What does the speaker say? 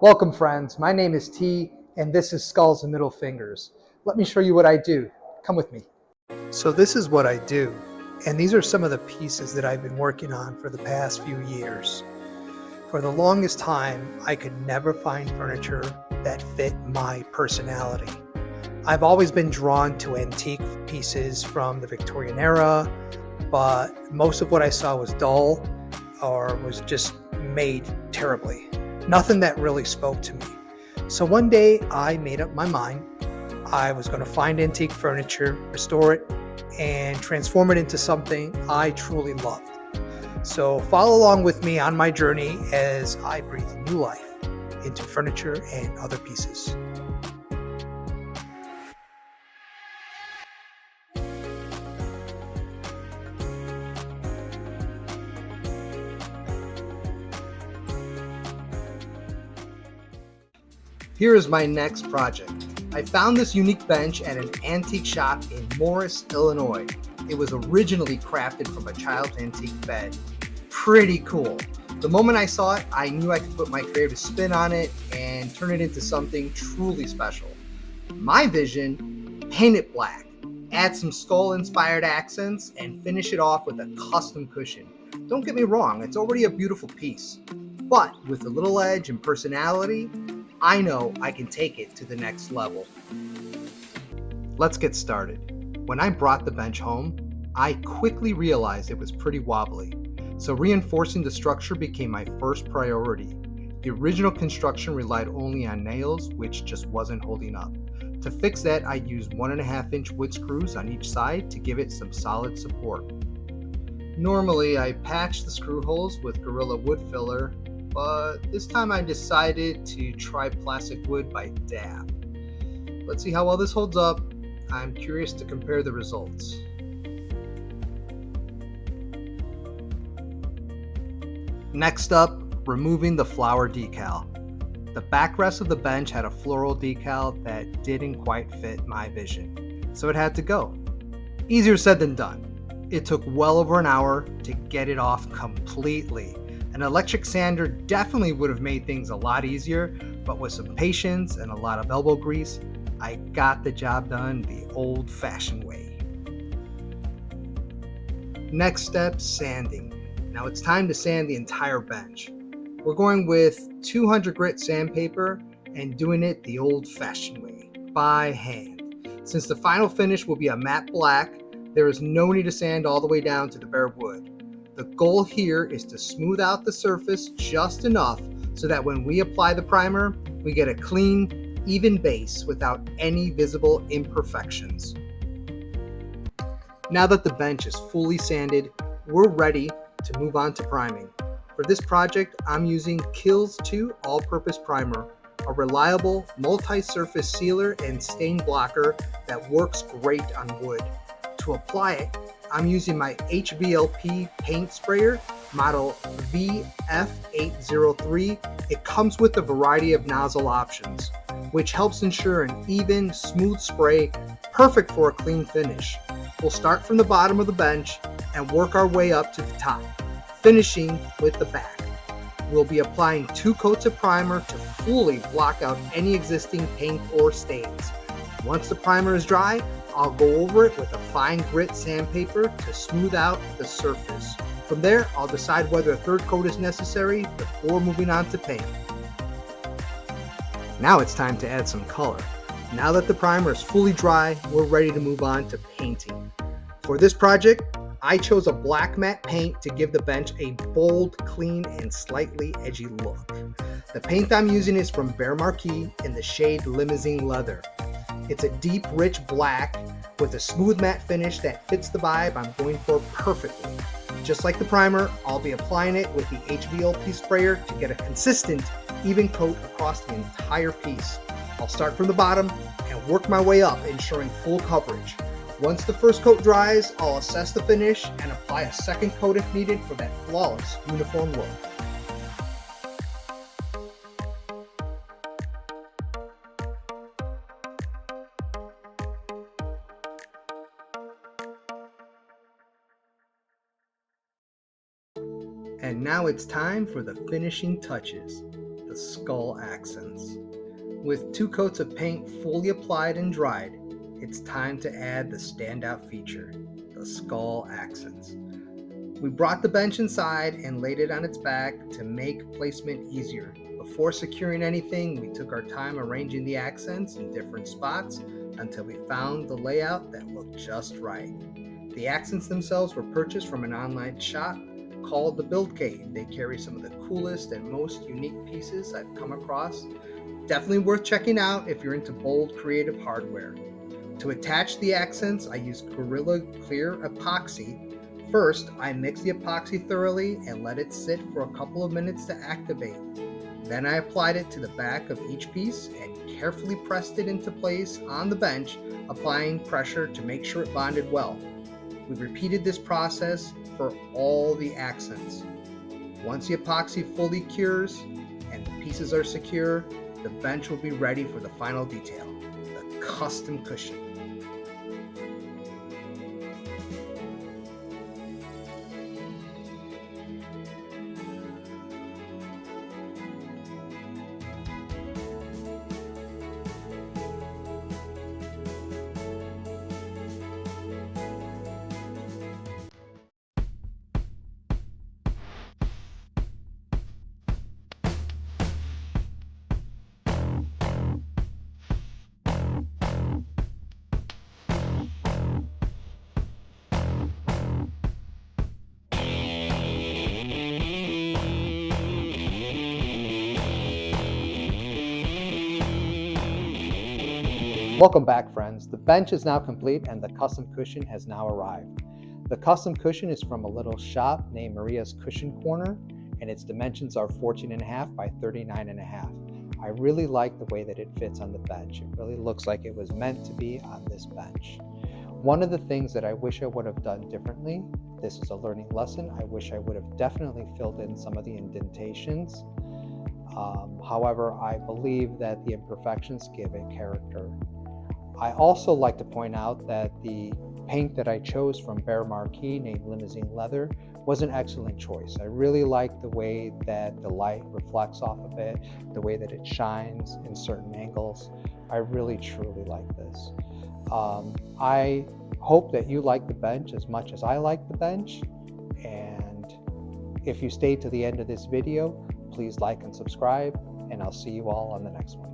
Welcome friends, my name is T and this is Skulls and Middle Fingers. Let me show you what I do. Come with me. So this is what I do, and these are some of the pieces that I've been working on for the past few years. For the longest time, I could never find furniture that fit my personality. I've always been drawn to antique pieces from the Victorian era, but most of what I saw was dull or was just made terribly. Nothing that really spoke to me. So one day I made up my mind. I was going to find antique furniture, restore it, and transform it into something I truly loved. So follow along with me on my journey as I breathe new life into furniture and other pieces. Here is my next project. I found this unique bench at an antique shop in Morris, Illinois. It was originally crafted from a child's antique bed. Pretty cool. The moment I saw it, I knew I could put my creative spin on it and turn it into something truly special. My vision, paint it black, add some skull-inspired accents, and finish it off with a custom cushion. Don't get me wrong, it's already a beautiful piece, but with a little edge and personality, I know I can take it to the next level. Let's get started. When I brought the bench home, I quickly realized it was pretty wobbly, so reinforcing the structure became my first priority. The original construction relied only on nails, which just wasn't holding up. To fix that, I used 1.5-inch wood screws on each side to give it some solid support. Normally, I patch the screw holes with Gorilla wood filler, but this time I decided to try plastic wood by dab. Let's see how well this holds up. I'm curious to compare the results. Next up, removing the flower decal. The backrest of the bench had a floral decal that didn't quite fit my vision, so it had to go. Easier said than done. It took well over an hour to get it off completely. An electric sander definitely would have made things a lot easier, but with some patience and a lot of elbow grease, I got the job done the old-fashioned way. Next step, sanding. Now it's time to sand the entire bench. We're going with 200 grit sandpaper and doing it the old-fashioned way, by hand. Since the final finish will be a matte black, there is no need to sand all the way down to the bare wood. The goal here is to smooth out the surface just enough so that when we apply the primer, we get a clean, even base without any visible imperfections. Now that the bench is fully sanded, we're ready to move on to priming. For this project, I'm using Kills 2 All-Purpose Primer, a reliable multi-surface sealer and stain blocker that works great on wood. To apply it, I'm using my HVLP paint sprayer, model VF803. It comes with a variety of nozzle options, which helps ensure an even, smooth spray, perfect for a clean finish. We'll start from the bottom of the bench and work our way up to the top, finishing with the back. We'll be applying 2 coats of primer to fully block out any existing paint or stains. Once the primer is dry, I'll go over it with a fine grit sandpaper to smooth out the surface. From there, I'll decide whether a 3rd coat is necessary before moving on to paint. Now it's time to add some color. Now that the primer is fully dry, we're ready to move on to painting. For this project, I chose a black matte paint to give the bench a bold, clean, and slightly edgy look. The paint I'm using is from Behr Marquee in the shade Limousine Leather. It's a deep, rich black with a smooth matte finish that fits the vibe I'm going for perfectly. Just like the primer, I'll be applying it with the HVLP sprayer to get a consistent, even coat across the entire piece. I'll start from the bottom and work my way up, ensuring full coverage. Once the first coat dries, I'll assess the finish and apply a 2nd coat if needed for that flawless, uniform look. And now it's time for the finishing touches. the skull accents. With 2 coats of paint fully applied and dried, it's time to add the standout feature, the skull accents. We brought the bench inside and laid it on its back to make placement easier. Before securing anything, we took our time arranging the accents in different spots until we found the layout that looked just right. The accents themselves were purchased from an online shop called The Build Cave. They carry some of the coolest and most unique pieces I've come across. Definitely worth checking out if you're into bold, creative hardware. To attach the accents, I use Gorilla Clear Epoxy. First, I mix the epoxy thoroughly and let it sit for a couple of minutes to activate. Then I applied it to the back of each piece and carefully pressed it into place on the bench, applying pressure to make sure it bonded well. We repeated this process for all the accents. Once the epoxy fully cures and the pieces are secure, the bench will be ready for the final detail, the custom cushion. Welcome back, friends. The bench is now complete and the custom cushion has now arrived. The custom cushion is from a little shop named Maria's Cushion Corner, and its dimensions are 14.5 by 39.5. I really like the way that it fits on the bench. It really looks like it was meant to be on this bench. One of the things that I wish I would have done differently, this is a learning lesson, I wish I would have definitely filled in some of the indentations. However, I believe that the imperfections give it character. I also like to point out that the paint that I chose from Bear Marquee, named Limousine Leather, was an excellent choice. I really like the way that the light reflects off of it, the way that it shines in certain angles. I really, truly like this. I hope that you like the bench as much as I like the bench. And if you stayed to the end of this video, please like and subscribe, and I'll see you all on the next one.